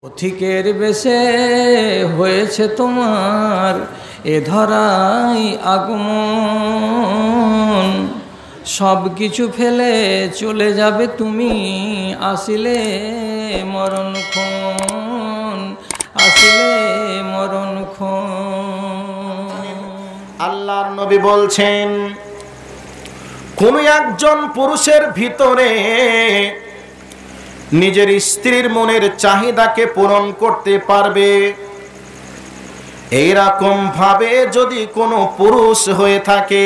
পথিকের বেশে হয়েছে তোমার এ ধরাই আগমন, সব কিছু ফেলে চলে যাবে তুমি, আসিলে মরণক্ষণ, আসিলে মরণক্ষণ। আল্লাহর নবী বলছেন, কোন একজন পুরুষের ভিতরে নিজের স্ত্রীর মনের চাহিদাকে পূরণ করতে পারবে, এইরকম ভাবে যদি কোনো পুরুষ হয়ে থাকে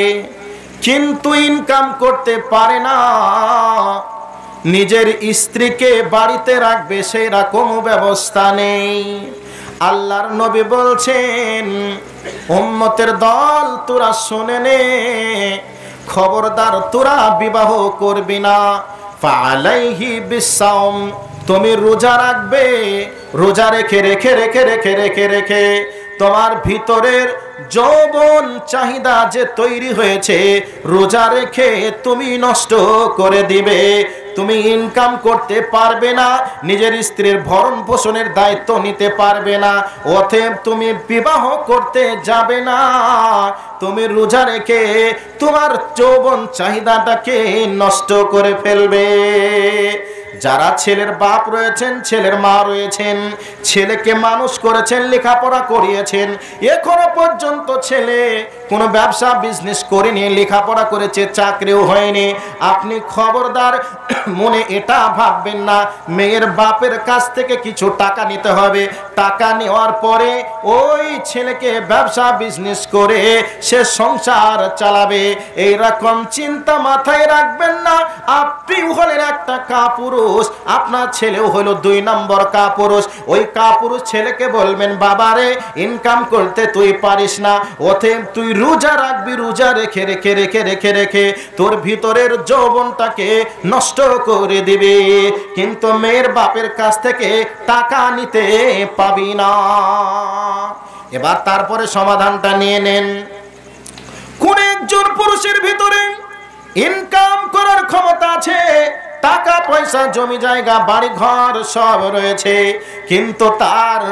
কিন্তু ইনকাম করতে পারে না, নিজের স্ত্রীকে বাড়িতে রাখবে সেই রকম ব্যবস্থা নেই। আল্লাহর নবী বলছেন, উম্মতের দল তোরা শুনে নে, খবরদার তোরা বিবাহ করবি না। ফালাইহি বিসাওম, তুমি রোজা রাখবে, রোজা রেখে রেখে রেখে রেখে রেখে রেখে তোমার ভিতরের যৌবন চাহিদা যে তৈরি হয়েছে রোজা রেখে তুমি নষ্ট করে দিবে। তুমি ইনকাম করতে পারবে না, নিজের স্ত্রীর ভরণ পোষণের দায়িত্ব নিতে পারবে না, অতএব তুমি বিবাহ করতে যাবে না। তুমি রোজা রেখে তোমার যৌবন চাহিদাটাকে নষ্ট করে ফেলবে। যারা ছেলের বাপ রয়েছেন, ছেলের মা রয়েছেন, ছেলেকে মানুষ করেছেন, লেখাপড়া করিয়েছেন, এখনো পর্যন্ত ছেলে কোনো ব্যবসা বিজনেস করেনি, লেখাপড়া করেছে, চাকরিও হয়নি, আপনি খবরদার মনে এটা ভাববেন না মেয়ের বাপের কাছ থেকে কিছু টাকা নিতে হবে, টাকা নেওয়ার পরে ওই ছেলেকে ব্যবসা বিজনেস করে সে সংসার চালাবে, এইরকম চিন্তা মাথায় রাখবেন না। আপনি হলেন একটা কাপুরুষ, আপনার ছেলেও হলো 2 নম্বর কাপুরুষ। ওই কাপুরুষ ছেলেকে বলবেন, বাবারে ইনকাম করতে তুই পারিস না, অতএব তুই রোজা রাখবি, রোজা রেখে রেখে রেখে রেখে রেখে তোর ভিতরের যৌবনটাকে নষ্ট করে দিবি, কিন্তু মেয়ের বাপের কাছ থেকে টাকা নিতে পাবি না। এবার তারপরে সমাধানটা নিয়ে নেন। কোন একজন পুরুষের ভিতরে ইনকাম করার ক্ষমতা আছে, টাকা পয়সা জমি জায়গা বাড়ি ঘর সব রয়েছে, কিন্তু তার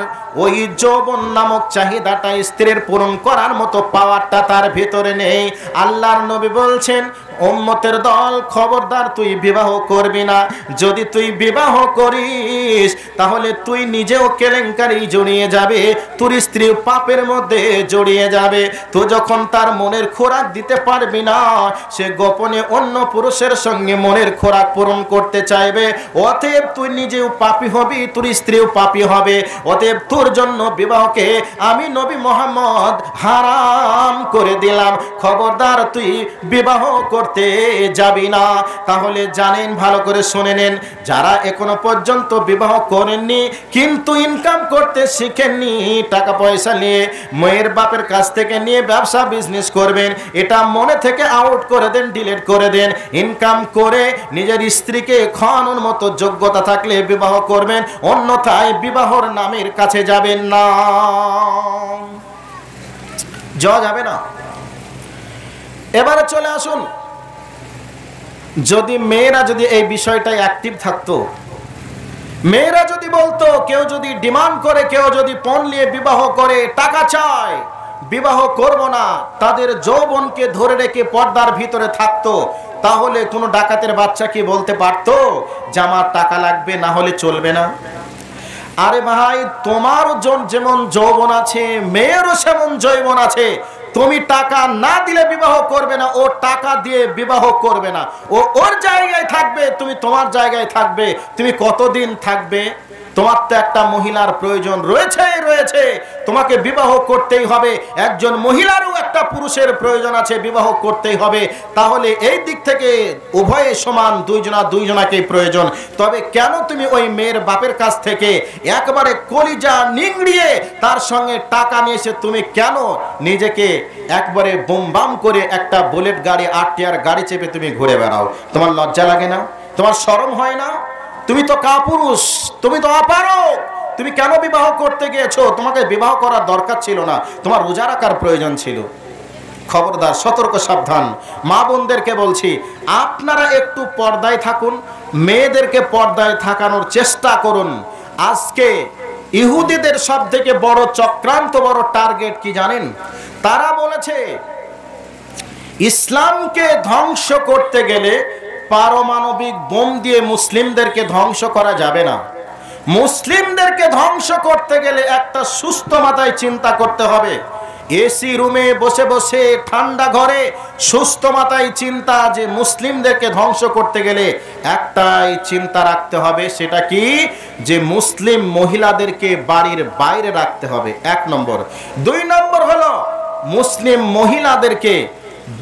ওই যৌবন নামক চাহিদাটা স্ত্রীর পূরণ করার মতো পাওয়ারটা তার ভিতরে নেই। আল্লাহর নবী বলছেন, উম্মতের দল খবরদার তুই বিবাহ করবি না। যদি তুই বিবাহ করিস তাহলে তুই নিজেও কেলেঙ্কারি জড়িয়ে যাবে, তোর স্ত্রী পাপের মধ্যে জড়িয়ে যাবে। তুই যখন তার মনের খোরাক দিতে পারবি না, সে গোপনে অন্য পুরুষের সঙ্গে মনের খোরাক পূরণ করতে চাইবে, অতএব তুই নিজেও পাপী হবি, তোর স্ত্রীও পাপী হবে। অতএব তোর জন্য বিবাহকে আমি নবী মুহাম্মদ হারাম করে দিলাম, খবরদার তুই বিবাহ করতে যাবি না। তাহলে জানেন, ভালো করে শুনে নেন, যারা এখনো পর্যন্ত বিবাহ করেননি কিন্তু ইনকাম করতে শিখেননি, টাকা পয়সা নিয়ে মেয়ের বাপের কাছ থেকে নিয়ে ব্যবসা বিজনেস করবেন, এটা মনে থেকে আউট করে দেন, ডিলিট করে দেন। ইনকাম করে নিজের স্ত্রীকে খাওয়ানোর মতো যোগ্যতা থাকলে বিবাহ করবেন, অন্যথায় বিবাহর নামের কাছে যাবেন না, যাওয়া যাবে না। এবারে চলে আসুন, যদি মেয়েরা যদি এই বিষয়টাই অ্যাক্টিভ থাকতো, মেয়েরা যদি বলতো, কেউ যদি ডিমান্ড করে, কেউ যদি পণ নিয়ে বিবাহ করে, টাকা চায়, বিবাহ করব না, তাদের যৌবনকে ধরে রেখে পর্দার ভিতরে থাকতো, তাহলে কোনো ডাকাতের বাচ্চা কি বলতে পারতো যে আমার টাকা লাগবে, না হলে চলবে না? আরে ভাই, তোমারও যেমন যৌবন আছে, মেয়েরও সেমন যৌবন আছে। তুমি টাকা না দিলে বিবাহ করবে না, ও টাকা দিয়ে বিবাহ করবে না, ও ওর জায়গায় থাকবে, তুমি তোমার জায়গায় থাকবে। তুমি কতদিন থাকবে? তোমার তো একটা মহিলার প্রয়োজন রয়েছে, তোমাকে বিবাহ করতেই হবে। একজন মহিলারও একটা পুরুষের প্রয়োজন আছে, বিবাহ করতেই হবে। তাহলে এই দিক থেকে উভয়ে সমান, দুইজনাকেই প্রয়োজন। তবে কেন তুমি ওই মেয়ের বাপের কাছ থেকে একবারে কলিজা নিংড়িয়ে তার সঙ্গে টাকা নিয়েছে, তুমি কেন নিজেকে একবারে বোমবাম করে একটা বুলেট গাড়ি, 8 টায়ার গাড়ি চেপে তুমি ঘুরে বেড়াও? তোমার লজ্জা লাগে না? তোমার শরম হয় না? তুমি তো কাপুরুষ, তুমি তো অপারক, তুমি কেন বিবাহ করতে গিয়েছো? তোমাকে বিবাহ করার দরকার ছিল না, তোমার রোজা রাখার প্রয়োজন ছিল। খবরদার, সতর্ক, সাবধান। মা বোনদেরকে বলছি, আপনারা একটু পর্দায় থাকুন, মেয়েদেরকে পর্দায় থাকানোর চেষ্টা করুন। আজকে ইহুদিদের সবথেকে বড় চক্রান্ত, বড় টার্গেট কি জানেন? তারা বলেছে ইসলামকে ধ্বংস করতে গেলে পারমাণবিক বোম দিয়ে মুসলিমদেরকে ধ্বংস করা যাবে না। মুসলিমদেরকে ধ্বংস করতে গেলে একটা সুস্থ মাথায় চিন্তা করতে হবে। এসি রুমে বসে বসে ঠান্ডা ঘরে সুস্থ মাথায় চিন্তা যে মুসলিমদেরকে ধ্বংস করতে গেলে একটাই চিন্তা রাখতে হবে, সেটা কি? যে মুসলিম মহিলাদেরকে বাড়ির বাইরে রাখতে হবে, 1 নম্বর। 2 নম্বর হলো মুসলিম মহিলাদেরকে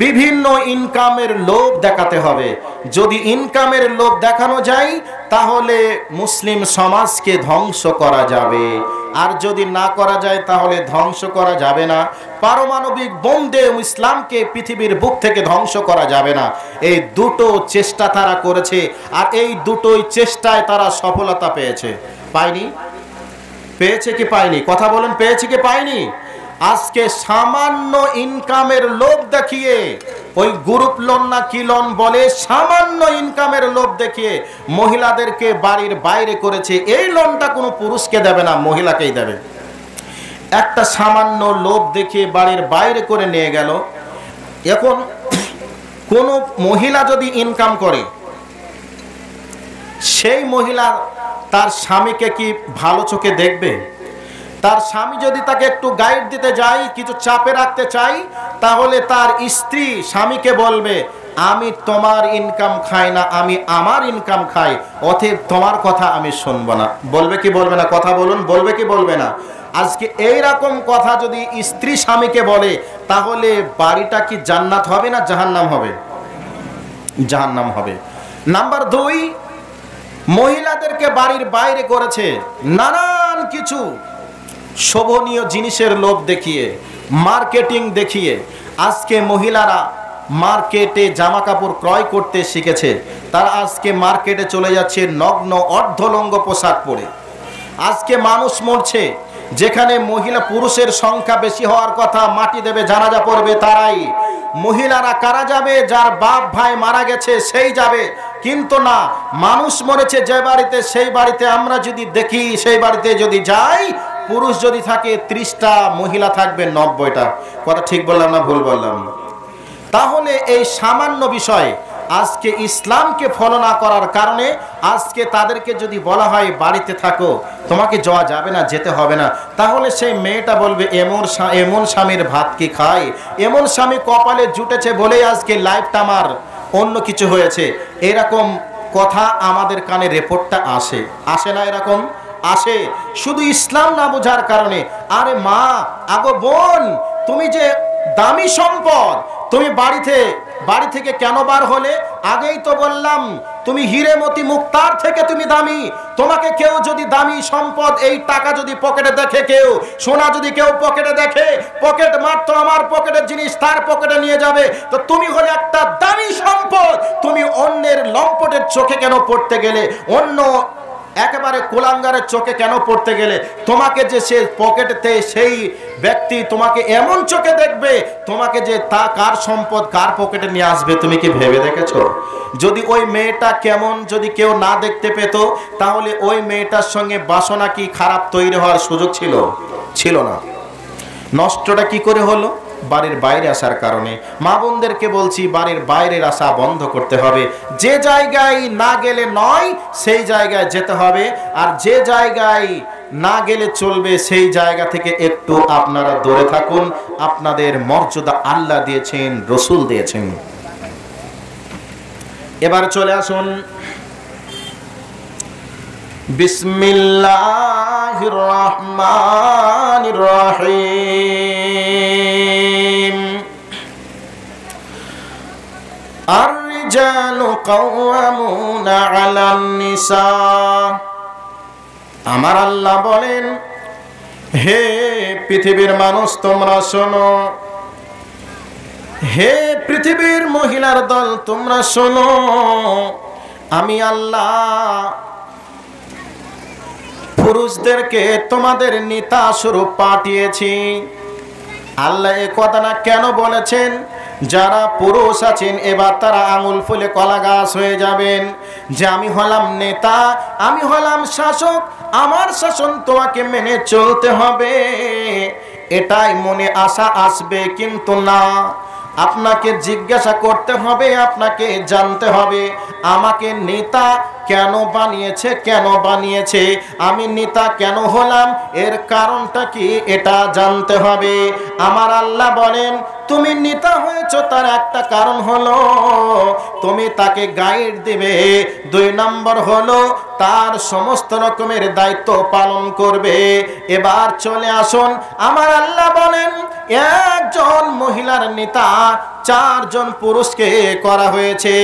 বিভিন্ন ইনকামের লোভ দেখাতে হবে। যদি ইনকামের লোভ দেখানো যায় তাহলে মুসলিম সমাজকে ধ্বংস করা যাবে, আর যদি না করা যায় তাহলে ধ্বংস করা যাবে না। পারমাণবিক বোম দিয়ে ইসলামকে পৃথিবীর বুক থেকে ধ্বংস করা যাবে না। এই দুটো চেষ্টা তারা করেছে, আর এই দুটোই চেষ্টায় তারা সফলতা পেয়েছে। পায়নি? পেয়েছে কি পায়নি? কথা বলেন, পেয়েছে কি পায়নি? আজকে সামান্য ইনকামের লোভ দেখিয়ে, ওই গ্রুপ লোন না কি লোন বলে, সামান্য ইনকামের লোভ দেখিয়ে মহিলাদেরকে বাড়ির বাইরে করেছে। এই লোনটা কোনো পুরুষকে দেবে না, মহিলাকেই দেবে। একটা সামান্য লোভ দেখিয়ে বাড়ির বাইরে করে নিয়ে গেল। এখন কোনো মহিলা যদি ইনকাম করে, সেই মহিলা তার স্বামীকে কি ভালো চোখে দেখবে? তার স্বামী যদি তাকে একটু গাইড দিতে যায়, কিছু চাপে রাখতে চাই, তাহলে তার স্ত্রী স্বামীকে বলবে আমি তোমার ইনকাম খাই না, আমি আমার ইনকাম খাই, অতএব তোমার কথা আমি শুনবো না। বলবে কি বলবে না? কথা বলুন, বলবে কি বলবে না? আজকে এই রকম কথা যদি স্ত্রী স্বামীকে বলে, তাহলে বাড়িটা কি জান্নাত হবে না জাহান্নাম হবে? জাহান্নাম হবে। নাম্বার 2, মহিলাদেরকে বাড়ির বাইরে করেছে নানান কিছু শোভনীয় জিনিসের লোভ দেখিয়ে, মার্কেটিং দেখিয়ে। আজকে মহিলারা মার্কেটে জামা কাপড় ক্রয় করতে শিখেছে। তারা আজকে মার্কেটে চলে যাচ্ছে নগ্ন অর্ধলঙ্গ পোশাক পরে। আজকে মানুষ মরছে, যেখানে মহিলা পুরুষের সংখ্যা বেশি হওয়ার কথা, মাটি দেবে জানাজা পড়বে তারাই। মহিলারা কারা যাবে? যার বাপ ভাই মারা গেছে সেই যাবে। কিন্তু না, মানুষ মরেছে যে বাড়িতে, সেই বাড়িতে আমরা যদি দেখি, সেই বাড়িতে যদি যাই, পুরুষ যদি থাকে 30টা, মহিলা থাকবে 90টা। কথা ঠিক বললাম না ভুল বললাম? তাহলে এই সামান্য বিষয় আজকে ইসলামকে ফলো না করার কারণে আজকে তাদেরকে যদি বলা হয় বাড়িতে থাকো, তোমাকে যাওয়া যাবে না, যেতে হবে না, তাহলে সেই মেয়েটা বলবে এমন স্বামীর ভাত কি খায়, এমন স্বামী কপালে জুটেছে বলেই আজকে লাইফটা আমার অন্য কিছু হয়েছে। এরকম কথা আমাদের কানে রিপোর্টটা আসে, আসে না? এরকম আসে, শুধু ইসলাম না বোঝার কারণে। আরে মা, আগো বোন, তুমি যে দামি সম্পদ, তুমি বাড়ি থেকে কেন বার হলে? আগেই তো বললাম তুমি হীরেমতি মুক্তার থেকে তুমি দামি। তোমাকে কেউ যদি দামি সম্পদ, এই টাকা যদি পকেটে দেখে, কেউ সোনা যদি কেউ পকেটে দেখে, পকেট মারতো আমার পকেটের জিনিস তার পকেটে নিয়ে যাবে। তো তুমি হলে একটা দামি সম্পদ, তুমি অন্যের লম্পটের চোখে কেন পড়তে গেলে? অন্য একেবারে কুলাঙ্গারের চোখে কেন পড়তে গেলে? তোমাকে যে সে পকেটেতে সেই ব্যক্তি তোমাকে এমন চোখে দেখবে, তোমাকে যে তা কার সম্পদ কার পকেটে নিয়ে আসবে, তুমি কি ভেবে দেখেছো? যদি ওই মেয়েটা কেমন যদি কেউ না দেখতে পেত, তাহলে ওই মেয়েটার সঙ্গে বাসনা কি খারাপ তৈরি হওয়ার সুযোগ ছিল? ছিল না। নষ্টটা কি করে হলো? বাড়ির বাইরে আসার কারণে। মা বোনদেরকে বলছি, বাড়ির বাইরের আসা বন্ধ করতে হবে। যে জায়গায় না গেলে নয়, সেই জায়গায় যেতে হবে। আর যে জায়গায় না গেলে চলবে, সেই জায়গা থেকে একটু আপনারা দূরে থাকুন। আপনাদের মর্যাদা আল্লাহ দিয়েছেন, রসুল দিয়েছেন। এবার চলে আসুন বিসমিল্লাহির রহমানির রহিম। আর-রিজালু কাওয়ামুনা আলান নিসা। আমার আল্লাহ বলেন, হে পৃথিবীর মানুষ তোমরা শোনো, হে পৃথিবীর মহিলার দল তোমরা শোনো, আমি আল্লাহ পুরুষদেরকে তোমাদের নেতা স্বরূপ পাঠিয়েছি। আল্লাহ এ কথাটা কেন বলেছেন? যারা পুরুষ আছেন এবার তারা আঙুল ফুলে কলা গাছ হয়ে যাবেন যে আমি হলাম নেতা, আমি হলাম শাসক, আমার শাসন তোমাকে মেনে চলতে হবে, এটাই মনে আশা আসবে। কিন্তু না, আপনাকে জিজ্ঞাসা করতে হবে, আপনাকে জানতে হবে আমাকে নেতা কেন বানিয়েছে, কেন বানিয়েছে, আমি নেতা কেন হলাম, এর কারণটা কি, এটা জানতে হবে। আমার আল্লাহ বলেন তুমি নেতা হয়েছো তার একটা কারণ হলো তুমি তাকে গাইড দিবে, 2 নম্বর হলো তার সমস্ত রকমের দায়িত্ব পালন করবে। এবার চলে আসুন, আমার আল্লাহ বলেন একজন মহিলার নেতা 4 জন পুরুষকে করা হয়েছে,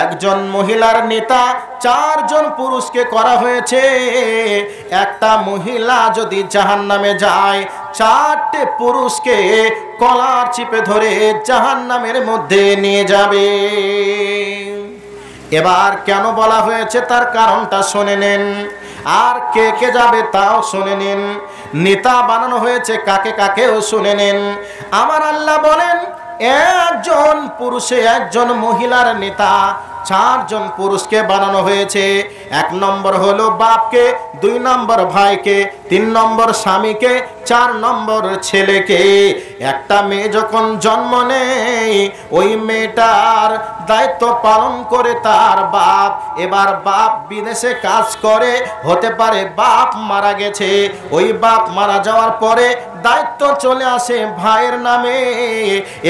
একজন মহিলার নেতা 4 জন পুরুষকে করা হয়েছে। একটা মহিলা যদি জাহান্নামে যায়, 4টে পুরুষকে কলার চিপে ধরে জাহান্নামের মধ্যে নিয়ে যাবে। এবার কেন বলা হয়েছে তার কারণটা শুনে নেন, আর কে কে যাবে তাও শুনে নিন। নেতা বানানো হয়েছে কাকে কাকেও শুনে নেন। আমার আল্লাহ বলেন একজন পুরুষে একজন মহিলার নেতা 4 জন পুরুষকে বানানো হয়েছে। 1 নম্বর হলো বাপকে, 2 নম্বর ভাইকে, 3 নম্বর স্বামীকে, 4 নম্বর ছেলেকে। একটা মেয়ে যখন জন্ম নেয় ওই মেয়েটার দায়িত্ব পালন করে তার বাপ। এবার বাপ বিদেশে কাজ করে, হতে পারে বাপ মারা গেছে, ওই বাপ মারা যাওয়ার পরে দায়িত্ব চলে আসে ভাইয়ের নামে।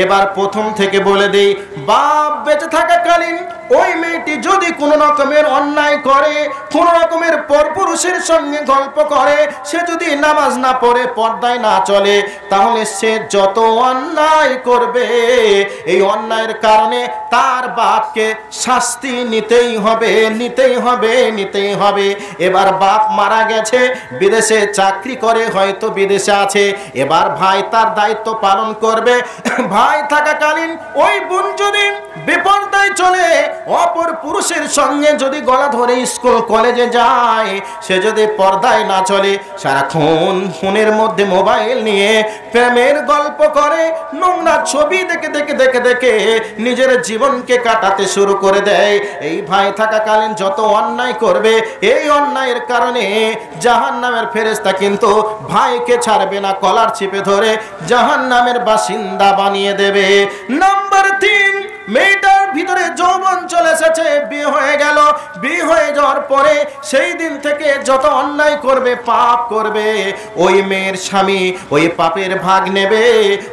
এবার প্রথম থেকে বলে দেই, বাপ বেঁচে থাকাকালীন ওই মেয়েটি যদি কোনো রকমের অন্যায় করে, কোনো রকমের পরপুরুষের সঙ্গে গল্প করে, সে যদি নামাজ না পড়ে, পর্দায় না চলে, তাহলে সে যত অন্যায় করবে এই অন্যায়ের কারণে তার বাপকে শাস্তি নিতেই হবে, নিতেই হবে, নিতেই হবে। এবার বাপ মারা গেছে, বিদেশে চাকরি করে, হয়তো বিদেশে আছে, এবার ভাই তার দায়িত্ব পালন করবে। ভাই থাকাকালীন ওই বোন যদি বিপর্দায় চলে, অপর পুরুষের সঙ্গে যদি গলা ধরে স্কুল কলেজে যায়, সে যদি পর্দায় না চলে, সারাক্ষণ ফোনের মধ্যে মোবাইল নিয়ে প্রেমের গল্প করে, নোংরা ছবি দেখে দেখে দেখে দেখে নিজের জীবনকে কাটাতে শুরু করে দেয়, এই ভাই থাকাকালীন যত অন্যায় করবে, এই অন্যায়ের কারণে জাহান্নামের ফেরেশতা কিন্তু ভাইকে ছাড়বে না, কলার চিপে ধরে জাহান্নামের বাসিন্দা বানিয়ে দেবে। নাম্বার 3, মেয়েটার ভিতরে যৌবন চলে এসেছে, বিয়ে হয়ে গেল, বিয়ে হয়ে যাওয়ার পরে সেই দিন থেকে যত অন্যায় করবে, পাপ করবে, ওই মেয়ের স্বামী ওই পাপের ভাগ নেবে।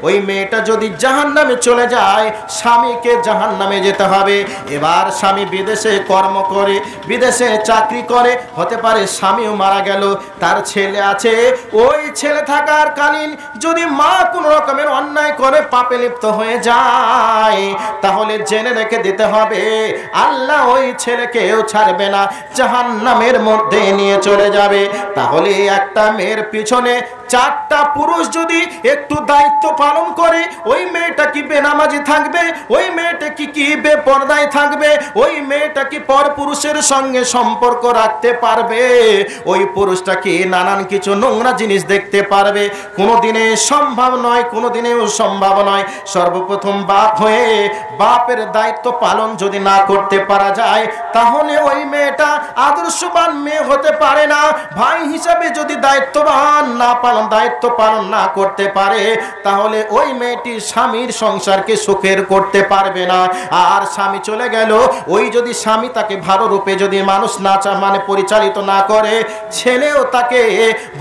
ওই মেয়েটা যদি জাহান্নামে চলে যায়, স্বামীকে জাহান্নামে যেতে হবে। এবার স্বামী বিদেশে কর্ম করে, বিদেশে চাকরি করে, হতে পারে স্বামীও মারা গেল, তার ছেলে আছে, ওই ছেলে থাকার কালীন যদি মা কোনো রকমের অন্যায় করে, পাপে লিপ্ত হয়ে যায়, তাহলে জেনে রেখে দিতে হবে আল্লাহ ওই ছেলেকেও ছাড়বে না, জাহান্নামের মধ্যে নিয়ে চলে যাবে। তাহলে একটা মেয়ের পিছনে 4টা পুরুষ যদি একটু দায়িত্ব পালন করে, ওই মেয়েটা কি বেনামাজি থাকবে, ওই মেয়েটা কি বেপরদায় থাকবে, ওই মেয়েটা কি পরপুরুষের সঙ্গে সম্পর্ক রাখতে পারবে, ওই পুরুষটা কি নানান কিছু নোংরা জিনিস দেখতে পারবে? কোনোদিনে সম্ভব নয়, কোনোদিনেও সম্ভব নয়। সর্বপ্রথম বাপ হয়ে বাপের দায়িত্ব পালন যদি না করতে পারা যায়, তাহলে ওই মেয়েটা আদর্শবান মেয়ে হতে পারে না। ভাই হিসাবে যদি দায়িত্ব পালন না করতে পারে, তাহলে ওই মেয়েটি স্বামীর সংসারকে সুখের করতে পারবে না। আর স্বামী চলে গেল, ওই যদি স্বামী তাকে ভালো রূপে যদি মানুষ না মানে পরিচালিত না করে, ছেলেও তাকে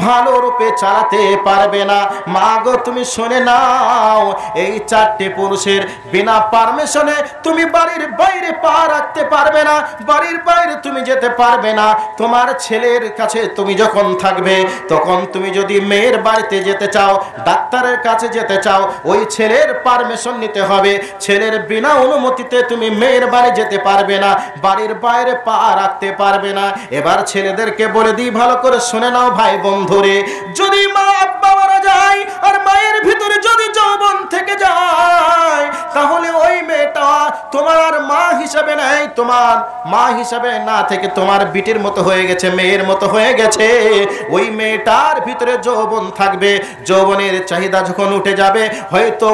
ভালো রূপে চালাতে পারবে না। মা গো, তুমি শুনে নাও, এই 4টে পুরুষের বিনা পারমিশনে তুমি বাড়ির বাইরে পা রাখতে পারবে না, বাড়ির বাইরে তুমি যেতে পারবে না। তোমার ছেলের কাছে তুমি যখন থাকবে, তখন তুমি যদি মেয়ের বাড়িতে যেতে চাও, ডাক্তারের কাছে যেতে চাও, ওই ছেলের পারমিশন নিতে হবে। ছেলের বিনা অনুমতিতে তুমি মেয়ের বাড়ি যেতে পারবে না, বাড়ির বাইরে পা রাখতে পারবে না। এবার ছেলেদেরকে বলে দিই, ভালো করে শুনে নাও ভাই বন্ধুরে, যদি মা আব্বা মারা যায় আর মায়ের ভিতরে যদি যৌবন থেকে যায়, তাহলে ওই মেয়েটা তোমার আর মা হিসাবে নাই, তোমার মা হিসাবে না থেকে তোমার বিটির মতো হয়ে গেছে, মেয়ের মতো হয়ে গেছে। ওই মেয়েটার ভিতরে যৌবন থাকবে, যৌবনের চাহিদা যখন উঠে যাবে, হয়তো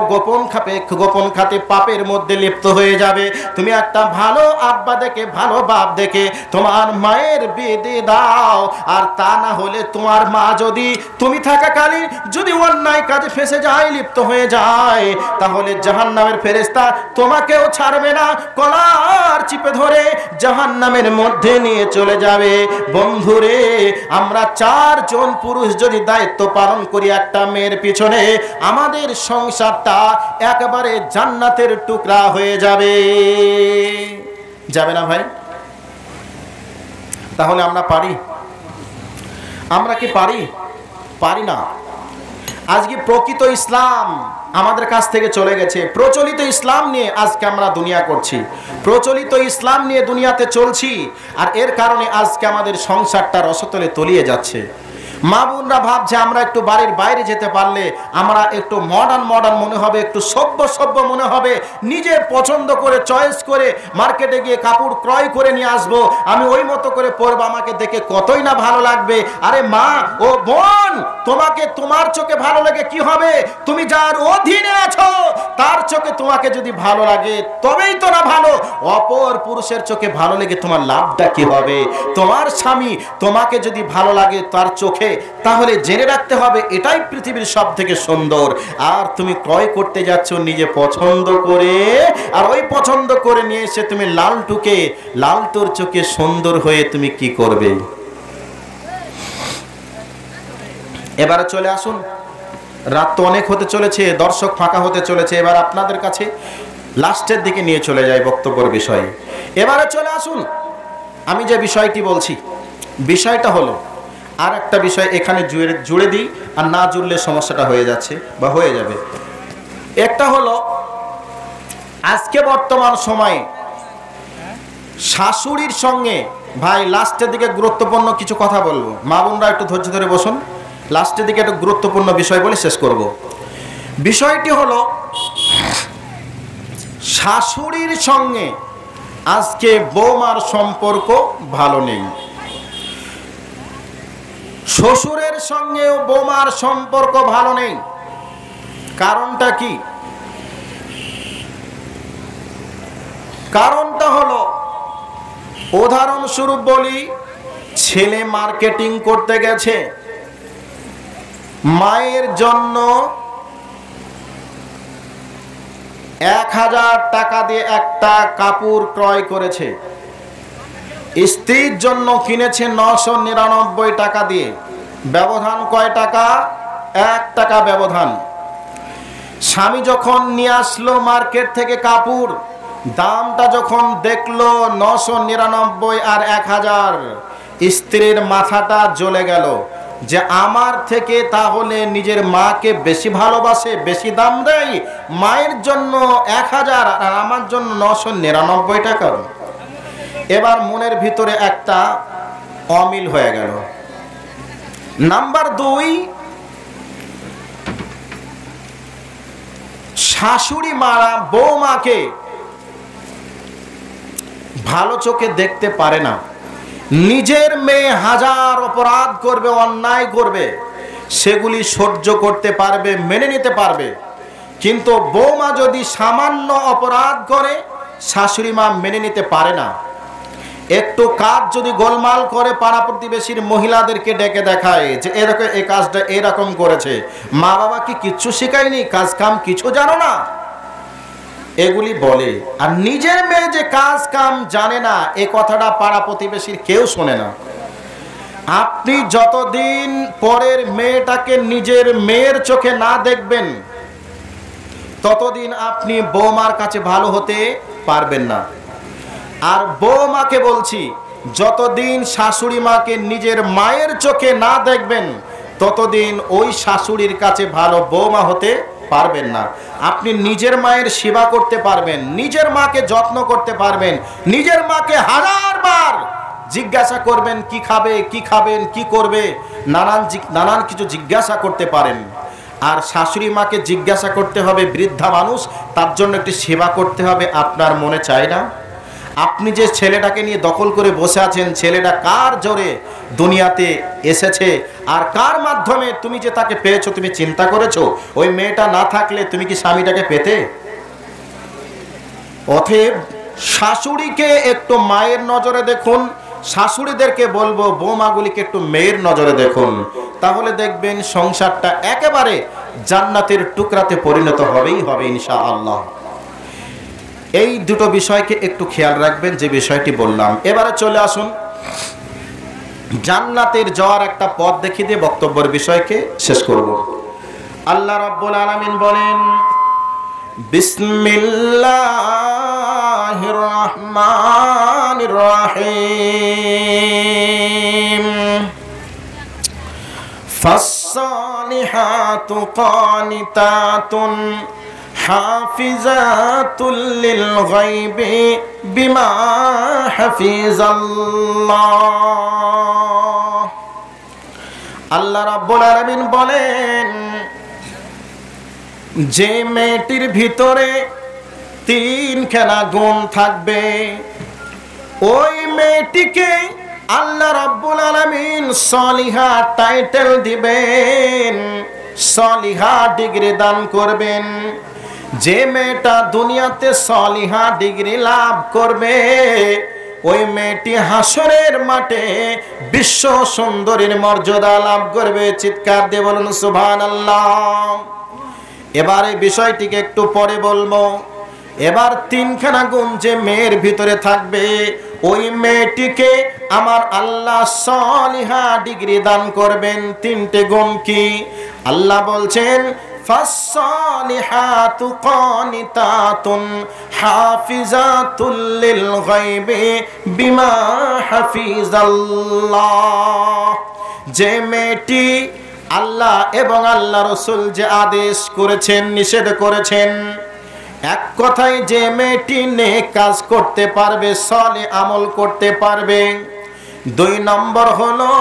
গোপন খাতে পাপের মধ্যে লিপ্ত হয়ে যাবে। তুমি একটা ভালো আব্বা দেখে, ভালো বাপ দেখে তোমার মায়ের বিয়ে দিয়ে দাও। আর তা না হলে তোমার মা যদি তুমি থাকাকালীন যদি অন্যায় কাজে ফেসে যায়, লিপ্ত হয়ে যায়, তাহলে জাহান্নামের ফেরেশতা তোমাকেও ছাড়বে না, কলার চিপে ধরে জাহান্নামের মধ্যে নিয়ে চলে যাবে। বন্ধুরে, আমরা 4 জন পুরুষ যদি দায়িত্ব পালন করি একটা মেয়ের পিছনে, আমাদের সংসারটা একেবারে জান্নাতের টুকরা হয়ে যাবে। যাবে না ভাই? তাহলে আমরা পারি? আমরা কি পারি? পারি না। আজকে প্রকৃত ইসলাম আমাদের কাছ থেকে চলে গেছে। প্রচলিত ইসলাম নিয়ে আজকে আমরা দুনিয়া করছি, প্রচলিত ইসলাম নিয়ে দুনিয়াতে চলছি, আর এর কারণে আজকে আমাদের সংসারটা রসতলে তলিয়ে যাচ্ছে। মা বোনরা ভাবছে আমরা একটু বাড়ির বাইরে যেতে পারলে আমরা একটু মডার্ন মনে হবে, একটু সভ্য মনে হবে, নিজে পছন্দ করে চয়েস করে মার্কেটে গিয়ে কাপড় ক্রয় করে নিয়ে আসবো, আমি ওই মতো করে পরবো, আমাকে দেখে কতই না ভালো লাগবে। আরে মা ও বোন, তোমাকে তোমার চোখে ভালো লাগে কি হবে? তুমি যার অধীনে আছো তার চোখে তোমাকে যদি ভালো লাগে তবেই তো না ভালো। অপর পুরুষের চোখে ভালো লেগে তোমার লাভটা কি হবে? তোমার স্বামী তোমাকে যদি ভালো লাগে তার চোখে, তাহলে জেনে রাখতে হবে এটাই পৃথিবীর সব থেকে সুন্দর। আর তুমি ক্রয় করতে যাচ্ছ নিজে পছন্দ করে, আর ওই পছন্দ করে নিয়ে এসে তুমি লালটুর চোখে সুন্দর হয়ে তুমি কি করবে? এবারে চলে আসুন, রাত তো অনেক হতে চলেছে, দর্শক ফাঁকা হতে চলেছে। এবার আপনাদের কাছে লাস্টের দিকে নিয়ে চলে যাই বক্তব্যের বিষয়ে। এবারে চলে আসুন, আমি যে বিষয়টি বলছি, বিষয়টা হলো আর একটা বিষয় এখানে জুড়ে দিই, আর না জুড়লে সমস্যাটা হয়ে যাচ্ছে বা হয়ে যাবে। একটা হলো আজকে বর্তমান সময়ে শাশুড়ির সঙ্গে, ভাই লাস্টের দিকে গুরুত্বপূর্ণ কিছু কথা বলবো, মা বোনরা একটু ধৈর্য ধরে বসুন, লাস্টের দিকে একটা গুরুত্বপূর্ণ বিষয় বলে শেষ করব। বিষয়টি হলো শাশুড়ির সঙ্গে আজকে বৌমার সম্পর্ক ভালো নেই, শ্বশুরের সঙ্গেও বৌমার সম্পর্ক ভালো নেই। কারণটা কি? কারণটা হলো, উদাহরণস্বরূপ বলি, ছেলে মার্কেটিং করতে গেছে, মায়ের জন্য 1000 টাকা দিয়ে একটা কাপড় ক্রয় করেছে, স্ত্রীর জন্য কিনেছে 999 টাকা দিয়ে। ব্যবধান কয় টাকা? 1 টাকা ব্যবধান। স্বামী যখন নিয়ে আসলো মার্কেট থেকে কাপড়, দামটা যখন দেখলো 999 আর 1000, স্ত্রীর মাথাটা জ্বলে গেল যে আমার থেকে তাহলে নিজের মাকে বেশি ভালোবাসে, বেশি দাম দেয়, মায়ের জন্য 1000 আর আমার জন্য 999 টাকা। এবার মনের ভিতরে একটা অমিল হয়ে গেল। নাম্বার 2, শাশুড়ি মারা বৌমাকে ভালো চোখে দেখতে পারে না। নিজের মেয়ে হাজার অপরাধ করবে, অন্যায় করবে, সেগুলি সহ্য করতে পারবে, মেনে নিতে পারবে, কিন্তু বৌমা যদি সামান্য অপরাধ করে শাশুড়ি মা মেনে নিতে পারে না। একটু কাজ যদি গোলমাল করে পাড়া প্রতিবেশীর মহিলাদেরকে ডেকে দেখায় যে এরকম এই কাজটা এরকম করেছে, মা বাবা কি কিচ্ছু শেখায়নি, কাজ কাম কিছু জানো না, এগুলি বলে। আর নিজের মেয়ে যে কাজ কাম জানে না, এ কথাটা পাড়া প্রতিবেশীর কেউ শোনে না। আপনি যতদিন পরের মেয়েটাকে নিজের মেয়ের চোখে না দেখবেন, ততদিন আপনি বৌমার কাছে ভালো হতে পারবেন না। আর বৌমাকে বলছি, যতদিন শাশুড়ি মাকে নিজের মায়ের চোখে না দেখবেন, ততদিন ওই শাশুড়ির কাছে ভালো বৌমা হতে পারবেন না। আপনি নিজের মায়ের সেবা করতে পারবেন, নিজের মাকে যত্ন করতে পারবেন, নিজের মাকে 1000 বার জিজ্ঞাসা করবেন কি খাবে, কি খাবেন, কি করবে, নানান কিছু জিজ্ঞাসা করতে পারেন। আর শাশুড়ি মাকে জিজ্ঞাসা করতে হবে, বৃদ্ধা মানুষ, তার জন্য একটি সেবা করতে হবে, আপনার মনে চায় না? আপনি যে ছেলেটাকে নিয়ে দখল করে বসে আছেন, ছেলেটা কার জোরে দুনিয়াতে এসেছে আর কার মাধ্যমে তুমি যে তাকে পেয়েছো, তুমি চিন্তা করেছো? ওই মেয়েটা না থাকলে তুমি কি স্বামীটাকে পেতে? অতএব শাশুড়িকে একটু মায়ের নজরে দেখুন, শাশুড়িদেরকে বলবো বৌমাগুলিকে একটু মেয়ের নজরে দেখুন, তাহলে দেখবেন সংসারটা একেবারে জান্নাতের টুকরাতে পরিণত হবেই হবে ইনশাআল্লাহ। এই দুটো বিষয়কে একটু খেয়াল রাখবেন, যে বিষয়টি বললাম। এবারে চলে আসুন জান্নাতের যাওয়ার একটা পথ দেখিয়ে দিয়ে বক্তব্যের বিষয়কে শেষ করব। আল্লাহ রাব্বুল আলামিন বলেন, বিসমিল্লাহির রহমানির রহিম, ফাসসালিহাতু কানিতাতুন হাফিজাতুল লিল গায়বি বিমা হাফিজাল্লাহ। আল্লাহ রাব্বুল আলামিন বলেন, যে মেয়েটির ভিতরে তিনখানা গুণ থাকবে, ওই মেয়েটিকে আল্লাহ রাব্বুল আলামিন সলিহা টাইটেল দিবেন, সলিহা ডিগ্রি দান করবেন। যে মেয়েটা দুনিয়াতে সলিহা ডিগ্রি লাভ করবে, ওই মেয়েটি হাসরের মাঠে বিশ্ব সুন্দরীর মর্যাদা লাভ করবে। চিৎকার দিয়ে বলুন সুবহানাল্লাহ। এবার এই বিষয়টিকে একটু পরে বলবো। এবার তিনখানা গুণ যে মেয়ের ভিতরে থাকবে, ওই মেয়েটিকে আমার আল্লাহ সলিহা ডিগ্রি দান করবেন। তিনটে গুণ কি? আল্লাহ বলছেন, ফাসসালিহাতু কানিতাতুন হাফিজাতুল লিল গায়বি বিমা হাফিজাল্লাহ। যে মেয়েটি আল্লাহ এবং আল্লাহ রাসূল যে আদেশ করেছেন, নিষেধ করেছেন, এক কথায় যে মেয়েটি নেক কাজ করতে পারবে, সলে আমল করতে পারবে। দুই নম্বর হলো,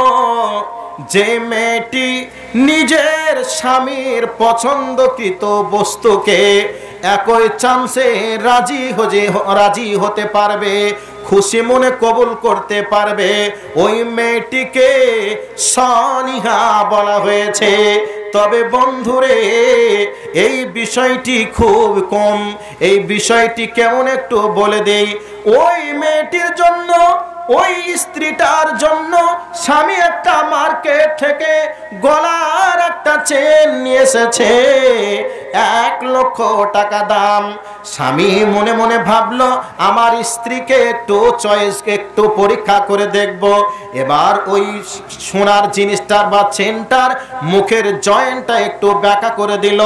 যে মেয়েটি নিজের স্বামীর পছন্দকৃত বস্তুকে একই চান্সে রাজি হতে পারবে, খুশি মনে কবুল করতে পারবে, ওই মেয়েটিকে সলিহা বলা হয়েছে। তবে বন্ধুরে, এই বিষয়টি খুব কম। এই বিষয়টি কেমন একটু বলে দেই। ওই মেয়েটির জন্য, ওই স্ত্রীটার জন্য স্বামী একটা মার্কেট থেকে গলার একটা চেন নিয়ে এসেছে, 1 লক্ষ টাকা দাম। স্বামী মনে মনে ভাবলো, আমার স্ত্রীকে একটু পরীক্ষা করে দেখব। এবার ওই সোনার জিনিসটার বা চেনটার মুখের জয়েন্টটা একটু ব্যাকা করে দিল।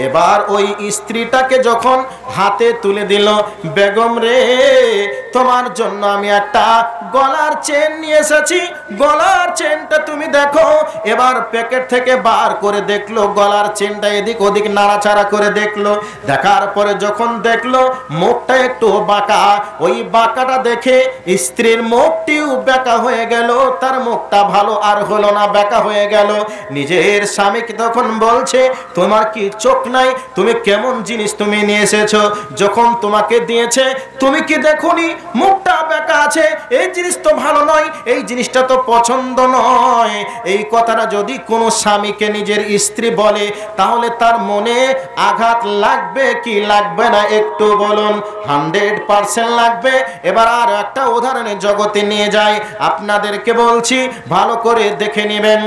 এবার ওই স্ত্রীটাকে যখন হাতে তুলে দিল, বেগম রে, তোমার জন্য আমি একটা গলার চেন নিয়ে এসেছি, গলার চেনটা তুমি দেখো। এবার প্যাকেট থেকে বার করে দেখলো, গলার চেনটা এদিক ওদিক নাড়াচাড়া করে দেখলো। দেখার পরে যখন দেখলো মুখটা একটু বাঁকা, ওই বাঁকাটা দেখে স্ত্রীর মুখটিও বেঁকা হয়ে গেল। তার মুখটা ভালো আর হলো না, বেঁকা হয়ে গেল। নিজের স্বামীকে তখন বলছে, তোমার কি চোখ নাই? তুমি কেমন জিনিস তুমি নিয়ে এসেছো? যখন তোমাকে দিয়েছে তুমি কি দেখোনি মুখটা বেঁকা আছে? এই জিনিস তো ভালো নয়, এই জিনিসটা তো পছন্দ নয়। এই কথাটা যদি কোনো স্বামীকে নিজের স্ত্রী বলে, তাহলে তার মনে আঘাত লাগবে কি লাগবে না একটু বলুন? 100% লাগবে। এবার আর একটা উদাহরণের জগতে নিয়ে যাই, আপনাদেরকে বলছি, ভালো করে দেখে নেবেন।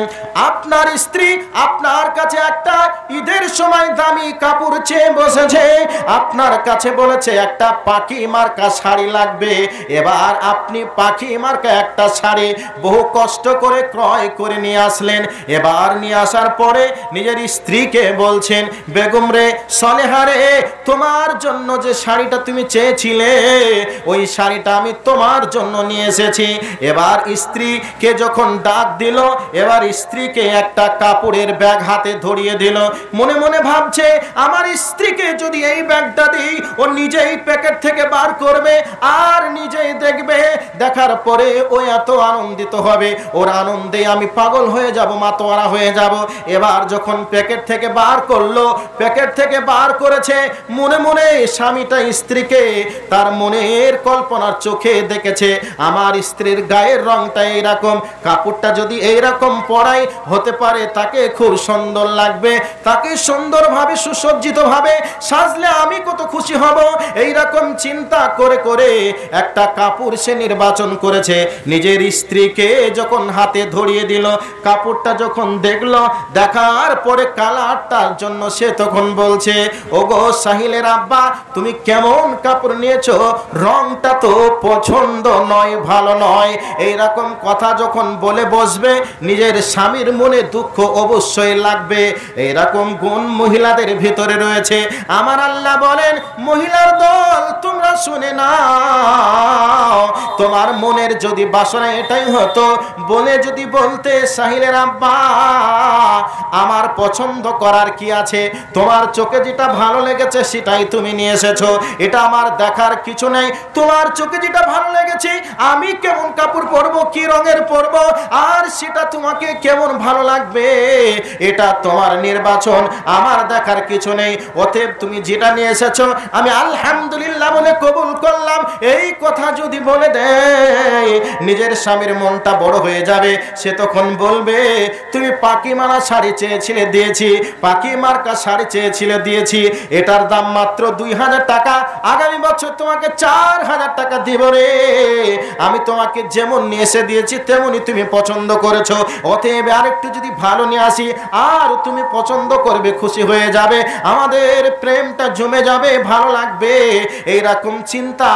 আপনার স্ত্রী আপনার কাছে একটা ঈদের সময় দামি কাপড় চেয়ে বসেছে, আপনার কাছে বলেছে একটা পাখি মার্কা শাড়ি লাগবে। এবার আপনি পাখি মার্কা একটা শাড়ি বহু কষ্ট করে ক্রয় করে নিয়ে আসলেন। এবার নিয়ে আসার পরে নিজের স্ত্রীকে বলছেন, বেগম রে, সলেহা রে, তোমার জন্য যে শাড়িটা তুমি চেয়েছিলে ওই শাড়িটা আমি তোমার জন্য নিয়ে এসেছি। এবার স্ত্রীকে যখন ডাক দিল, এবার স্ত্রীকে একটা কাপড়ের ব্যাগ হাতে ধরিয়ে দিল। মনে মনে ভাবছে আমার স্ত্রীকে যদি এই ব্যাগটা দিই ও নিজেই প্যাকেট থেকে বার করবে আর নিজেই দেখবে, দেখার পরে ও এত আনন্দিত হবে, ওর আনন্দে আমি পাগল হয়ে যাব, মাতোয়ারা হয়ে যাব। এবার যখন প্যাকেট থেকে বার করলো, প্যাকেট থেকে বার করেছে, মনে মনে স্বামীটা স্ত্রীকে তার মনের কল্পনার চোখে দেখেছে আমার স্ত্রীর গায়ের রংটা এইরকম, কাপড়টা যদি এইরকম পরাই হতে পারে তাকে খুব সুন্দর লাগবে, তাকে সুন্দরভাবে সুসজ্জিতভাবে সাজলে আমি কত খুশি হব। এইরকম চিন্তা করে করে একটা কাপড় সে নির্বাচন করেছে। নিজের স্ত্রীকে যখন হাতে ধরিয়ে দিল, কাপড়টা যখন দেখলো, দেখার পরে কালারটার জন্য সে তখন বলছে, ওগো সাহিলের আব্বা তুমি কেমন কাপড় নিয়েছো, রংটা তো পছন্দ নয়, ভালো নয়। এইরকম কথা যখন বলে বসবে নিজের স্বামীর মনে দুঃখ অবশ্যই লাগবে। এইরকম গুণ মহিলাদের ভিতরে রয়েছে। আমার আল্লাহ বলেন, মহিলার দল তোমরা শুনে নাও, তোমার মনের যদি বাসনা এটাই হতো, বলে যদি বলতে সাহিলের আব্বা আমার পছন্দ করার কি আছে, তোমার চোখে যেটা ভালো লেগেছে সেটাই তুমি নিয়ে এসেছো, এটা আমার দেখার কিছু নেই, তোমার চোখে যেটা ভালো লেগেছে আমি কেমন কাপড় পরবো, কি রঙের পরবো, আর সেটা তোমাকে কেমন ভালো লাগবে এটা তোমার নির্বাচন, আমার দেখার কিছু নেই। অতএব তুমি যেটা নিয়ে এসেছো আমি আলহামদুলিল্লাহ বলে কবুল করলাম। এই কথা যদি বলে দেয় নিজের স্বামীর মনটা বড় হয়ে যাবে। সে তখন বলবে, তুমি পাকি মারা শাড়ি চেয়েছিলে দিয়েছি, পাকি মার্কা শাড়ি চেয়েছিলে দিয়েছি, এটার দাম মাত্র 2000 টাকা, আগামী বছর তোমাকে 4000 টাকা দিব রে। আমি তোমাকে যেমন নিয়ে এসে দিয়েছি তেমনই তুমি পছন্দ করেছো, অতএব আরেকটু যদি ভালো নিয়ে আসি আর তুমি পছন্দ করবে, খুশি হয়ে যাবে, আমাদের প্রেমটা জমে যাবে, ভালো লাগবে। এইরকম চিন্তা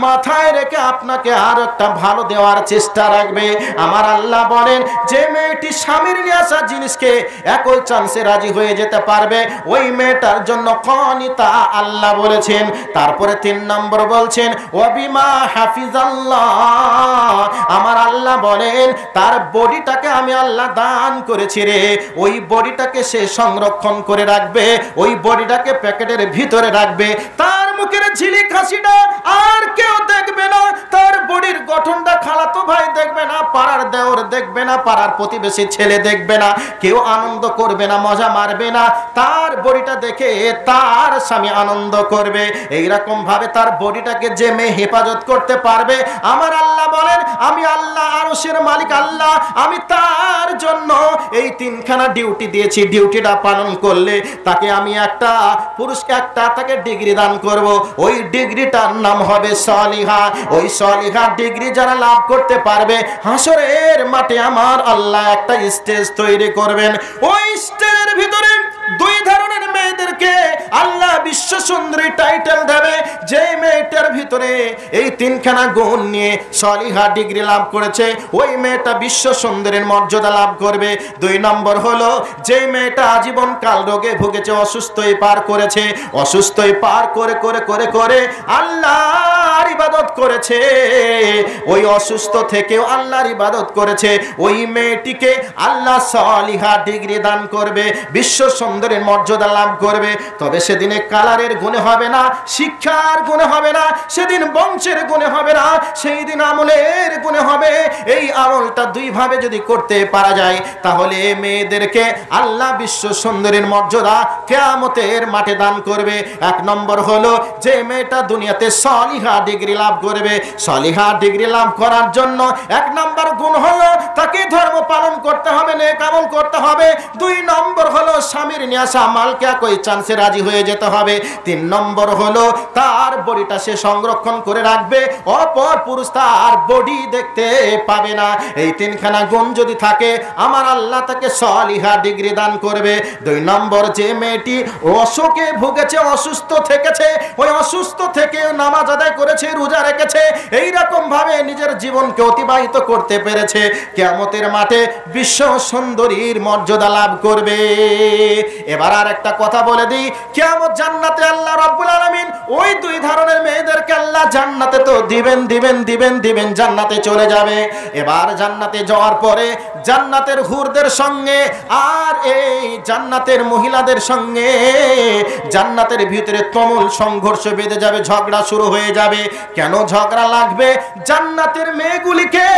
মাথায় রেখে আপনাকে আর একটা ভালো দেওয়ার চেষ্টা রাখবে। আমার আল্লাহ বলেন, যে মেয়েটি স্বামীর নিয়ে আসা জিনিসকে একই চান্সে রাজি হয়ে যেতে পারবে ওই মেয়েটার জন্য কনিতা আল্লাহ বলেছেন। তারপরে 3 নম্বর বলছেন, ওয়াবিমা হাফিজাল্লাহ, আমার আল্লাহ বলেন তার বডিটাকে আমি আল্লাহ দান করেছি রে, ওই বডিটাকে সে সংরক্ষণ করে রাখবে, ওই বডিটাকে প্যাকেটের ভিতরে রাখবে, তার মুখের ঝিলিক হাসিটা আর কেউ দেখবে না, তার বডির গঠনটা খালাতো ভাই দেখবে না, পাড়ার দেওর দেখবে না, পাড়ার প্রতিবেশী ছেলে দেখবে না, কেউ আনন্দ করবে না, মজা মারবে না, তার বডিটা দেখে তার স্বামী আনন্দ করবে। এইরকম ভাবে তার বডিটাকে যে মেয়ে হেফাজত করতে পারবে, আমার আল্লাহ বলেন আমি আল্লাহ আরশের মালিক আল্লাহ, আমি তার জন্য এই 3খানা ডিউটি দিয়েছি। ডিউটিটা পালন করলে তাকে আমি একটা পুরুষকে একটা তাকে ডিগ্রি দান করব, ওই ডিগ্রিটার নাম হবে সালিহা। ওই সালিহা ডিগ্রি যারা লাভ করতে পারবে, হাসরের মাঠে আমার আল্লাহ একটা স্টেজ তৈরি করবেন। ওই স্টেজের ভিতরে 2 ধরনের মেয়েদেরকে আল্লাহ বিশ্ব সুন্দরী টাইটেল দেবে। যে মেয়েটার ভিতরে এই 3খানা গুণ নিয়ে সালিহা ডিগ্রি লাভ করেছে, ওই মেয়েটা বিশ্ব সুন্দরীর মর্যাদা লাভ করবে। 2 নম্বর হলো, যে মেয়েটা আজীবন কাল রোগে ভুগেছে, অসুস্থই পার করেছে, অসুস্থই পার করে করে করে করে আল্লাহর ইবাদত করেছে, ওই অসুস্থ থেকেও আল্লাহর ইবাদত করেছে, ওই মেয়েটিকে আল্লাহ সালিহা ডিগ্রি দান করবে, বিশ্ব সুন্দরীর মর্যাদা লাভ করবে। তবে সেদিনে কালারের গুণে হবে না, শিক্ষার গুণে হবে না, সেদিন বংশের গুণে হবে না, সেই দিন আমলের গুণে হবে। এই আমলটা 2 ভাবে যদি করতে পারা যায় তাহলে মেয়েদেরকে আল্লাহ বিশ্ব সুন্দরীর মর্যাদা কিয়ামতের মাঠে দান করবে। 1 নম্বর হলো, যে মেয়েটা দুনিয়াতে সালিহা ডিগ্রি লাভ করবে, সালিহা ডিগ্রি লাভ করার জন্য 1 নম্বর গুণ হলো তাকে ধর্ম পালন করতে হবে, নেক আমল করতে হবে। 2 নম্বর হলো স্বামীর নিয়ে আসা মালকে একই চান্সে রাজি হয়ে যেতে হবে। 3 নম্বর হলো তার বডিটা সে সংরক্ষণ করে রাখবে, অপর পুরুষ তার বডি দেখতে পাবে না। এই 3খানা গুণ যদি থাকে আমার আল্লাহ তাকে সালিহা ডিগ্রি দান করবে। 2 নম্বর, যে মেয়েটি অসুখে ভুগেছে, অসুস্থ থেকেছে, ওই অসুস্থ থেকে নামাজ আদায় করেছে, রোজা রেখেছে, এইরকম ভাবে নিজের জীবনকে অতিবাহিত করতে পেরেছে, কিয়ামতের মাঠে বিশ্ব সুন্দরীর মর্যাদা লাভ করবে। এবার আর একটা কথা বলে দিই, কিয়ামত জান্নাতে আল্লাহ রাব্বুল আলামিন ওই দুই ধরনের মেয়েদেরকে আল্লাহ জান্নাতে তো দিবেন দিবেন দিবেন দিবেন, জান্নাতে চলে যাবে। এবার জান্নাতে যাওয়ার পরে জান্নাতের হুরদের সঙ্গে আর এই জান্নাতের মহিলাদের সঙ্গে জান্নাতের ভিতরে তুমুল সংঘর্ষ বেঁধে যাবে, ঝগড়া শুরু হয়ে যাবে। কেন ঝগড়া লাগবে? জান্নাতের মেয়েগুলিকে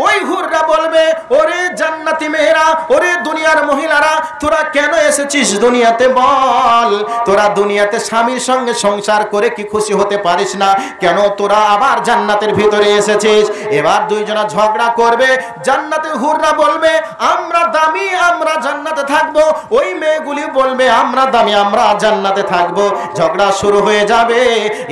ওই হুররা বলবে, ওরে জান্নাতি মেয়েরা, ওরে দুনিয়ার মহিলারা, তোরা কেন এসেছিস দুনিয়াতে বল? তোরা দুনিয়াতে স্বামীর সঙ্গে সংসার করে কি খুশি হতে পারিস না? কেন তোরা আবার জান্নাতের ভিতরে এসেছিস? এবার দুইজনা ঝগড়া করবে। জান্নাতের হুররা বলবে, আমরা দামি, আমরা জান্নাতে থাকবো। ওই মেয়েগুলি বলবে, আমরা দামি, আমরা জান্নাতে থাকবো। ঝগড়া শুরু হয়ে যাবে।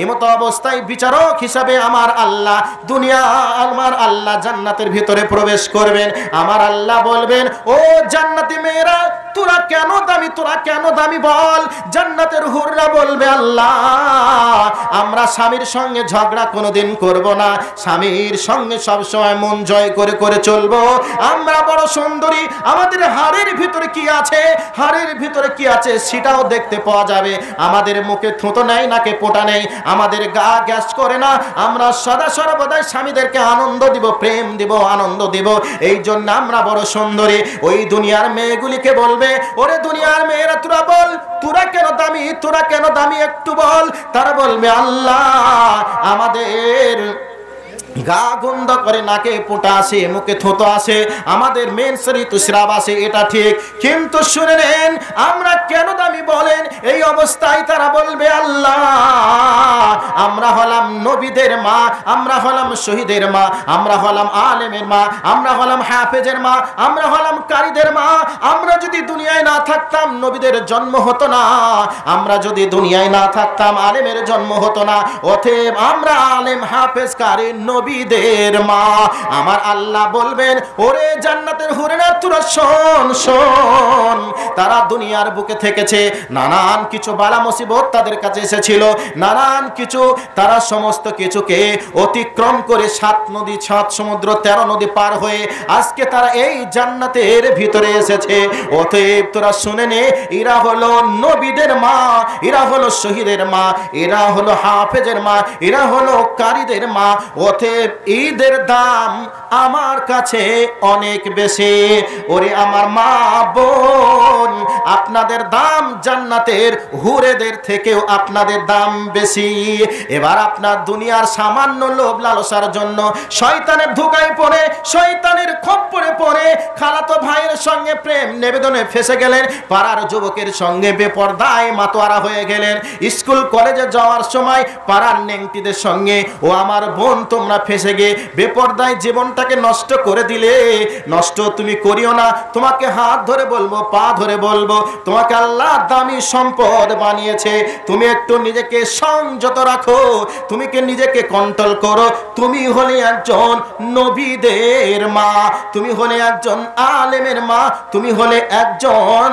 এমতো অবস্থায় বিচারক হিসাবে আমার আল্লাহ, দুনিয়া আমার আল্লাহ জান্নাতের ভিতরে প্রবেশ করবেন। আমার আল্লাহ বলবেন, ও জান্নাতি মেয়েরা, তোরা কেন দামি, তোরা কেন দামি বল? জান্নাতের হুররা বলবে, আল্লাহ আমরা স্বামীর সঙ্গে ঝগড়া কোনোদিন করব না, স্বামীর সঙ্গে সবসময় মন জয় করে করে চলবো। আমরা বড় সুন্দরী, আমাদের হাড়ের ভিতরে কি আছে, হাড়ের ভিতরে কি আছে সেটাও দেখতে পাওয়া যাবে। আমাদের মুখে থুতো নেই, নাকে পোটা নেই, আমাদের গা গ্যাস করে না। আমরা সদা সর্বদাই স্বামীদেরকে আনন্দ দিব, প্রেম দিব, আনন্দ দিব। এই জন্য আমরা বড় সুন্দরী। ওই দুনিয়ার মেয়েগুলিকে বলবে, ওরে দুনিয়ার মেয়েরা, তোরা বল, তোরা কেন দামি, তোরা কেন দামি, একটু বল। তারা বলবে, আল্লাহ আমাদের গা গন্ধ করে, নাকে পোটা আসে, মুখে থুতো আসে, আমাদের মেন্সের ঋতুস্রাব আসে, এটা ঠিক, কিন্তু শুনে নেন আমরা কেন দামি বলেন? এই অবস্থায় তারা বলবে, আল্লাহ আমরা হলাম নবীদের মা, আমরা হলাম শহীদের মা, আমরা হলাম আলেমের মা, আমরা হলাম হাফেজের মা, আমরা হলাম কারীদের মা। আমরা যদি দুনিয়ায় না থাকতাম নবীদের জন্ম হতো না, আমরা যদি দুনিয়ায় না থাকতাম আলেমের জন্ম হতো না। অতএব আমরা আলেম, হাফেজ, কারী, নবীদের মা। আমার আল্লাহ বলবেন, ওরে জান্নাতের হুরেরা, তোরা শোন শোন, তারা দুনিয়ার বুকে থেকেছে, নানান কিছু বালা মুসিবত তাদের কাছে এসেছিল, নানান কিছু, তারা সমস্ত কিছুকে অতিক্রম করে 7 নদী 7 সমুদ্র 13 নদী পার হয়ে আজকে তারা এই জান্নাতের ভিতরে এসেছে। অতএব তোরা শুনে নে, এরা হলো নবীদের মা, এরা হলো শহীদের মা, এরা হলো হাফেজের মা, এরা হলো কারীদের মা। অতএব ঈদের দাম আমার কাছে অনেক বেশি। ওরে আমার মা বোন, আপনাদের দাম জান্নাতের হুরেদের থেকেও আপনাদের দাম বেশি। এবার আপনার দুনিয়ার সামান্য লোভ লালসার জন্য শয়তানের ধোঁকায় পড়ে, শয়তানের খপ্পরে পড়ে খালাতো ভাইয়ের সঙ্গে প্রেম নিবেদনে ফেসে গেলেন, পাড়ার যুবকের সঙ্গে বেপরদায় মাতোয়ারা হয়ে গেলেন, স্কুল কলেজে যাওয়ার সময় পাড়ার নেংটিদের সঙ্গে, ও আমার বোন তোমরা ফেসে গিয়ে বেপরদায় জীবনটাকে নষ্ট করে দিলে। নষ্ট তুমি করিও না, তোমাকে হাত ধরে বলবো, পা ধরে বলবো, তোমাকে আল্লাহ দামি সম্পদ বানিয়েছে, তুমি একটু নিজেকে সংযত রাখো, তুমি কে নিজেকে কন্ট্রোল করো। তুমি হলে একজন নবীদের মা, তুমি হলে একজন আলেমের মা, তুমি হলে একজন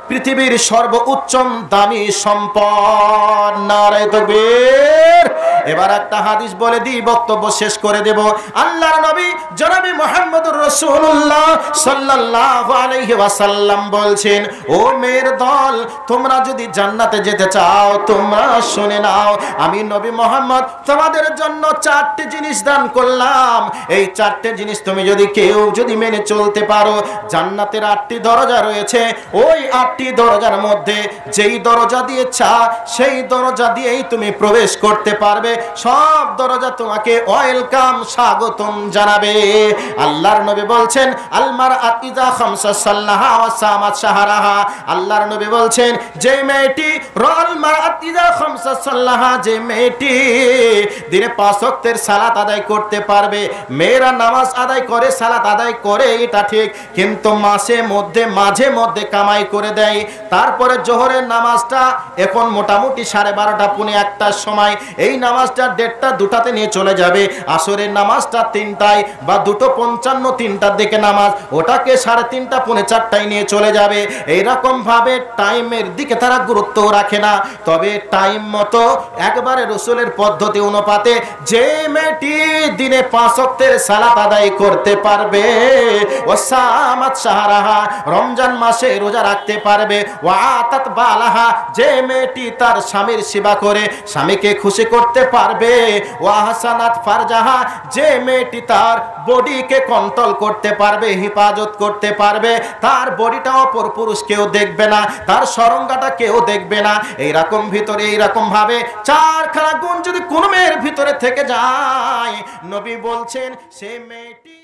পৃথিবীর সর্বোচ্চ দামি সম্পদ। নারায়ে তাকবীর। এবার একটা হাদিস বলে দিই, বক্তব্য শেষ করে দেব। আল্লাহর নবী জনাবে মুহাম্মদুর রাসূলুল্লাহ সাল্লাল্লাহু আলাইহি ওয়াসাল্লাম বলছেন, ও মেয়ের দল, তোমরা যদি জান্নাতে যেতে চাও তোমরা শুনে নাও, আমি নবী মুহাম্মদ তোমাদের জন্য 4টি জিনিস দান করলাম। এই 4টি জিনিস তুমি কেউ যদি মেনে চলতে পারো, জান্নাতের 8টি দরজা রয়েছে, ওই 8টি দরজার মধ্যে যেই দরজা দিয়ে সেই দরজা দিয়েই তুমি প্রবেশ করতে পারবে। সব দরজা তোমাকে ওয়েলকাম, স্বাগতম জানাবে। আল্লাহর নবী বলছেন, আল মারআত ইযা খামসা সাল্লাহা ওয়া সামাত শাহরাহা। আল্লাহর নবী বলছেন, যে মেয়েটি রাল মারআত ইযা খামসা সাল্লাহা, যে মেয়েটি দিনে 5 ওয়াক্তের সালাত আদায় করতে পারবে। মেয়েরা নামাজ আদায় করে, সালাত আদায় করে, এটা ঠিক, কিন্তু মাঝে মধ্যে কামাই করে দেয়। তারপরে জোহরের নামাজটা এখন মোটামুটি 12:30 পৌনে 1টার সময়, এই নামাজ নামাজটা 1:30 2টাতে নিয়ে চলে যাবে, আসরের নামাজটা 3টায় বা 2:55 3টার দিকে নামাজ, ওটাকে 3:30 পৌনে 4টায় নিয়ে চলে যাবে। এইরকম ভাবে টাইমের দিকে তারা গুরুত্ব রাখে না। তবে টাইম মতো একবারে রসুলের পদ্ধতি অনুপাতে যে মেয়েটি দিনে 5 ওয়াক্তের সালাত আদায় করতে পারবে, ও সামাত শাহরাহা, রমজান মাসে রোজা রাখতে পারবে, ওয়া আতাত বালাহা, যে মেয়েটি তার স্বামীর সেবা করে স্বামীকে খুশি করতে পারবে, ওয়া হাসানাত ফারজাহা, যে মেয়েটি তার বডিকে কন্ট্রোল করতে পারবে, হেফাজত করতে পারবে, তার বডিটা অপর পুরুষ কেউ দেখবে না, তার সরঙ্গাটা কেউ দেখবে না। এইরকম ভিতরে এইরকম ভাবে 4খানা গুণ যদি কোনো মেয়ের ভিতরে থেকে যায়, নবী বলছেন সে মেয়েটি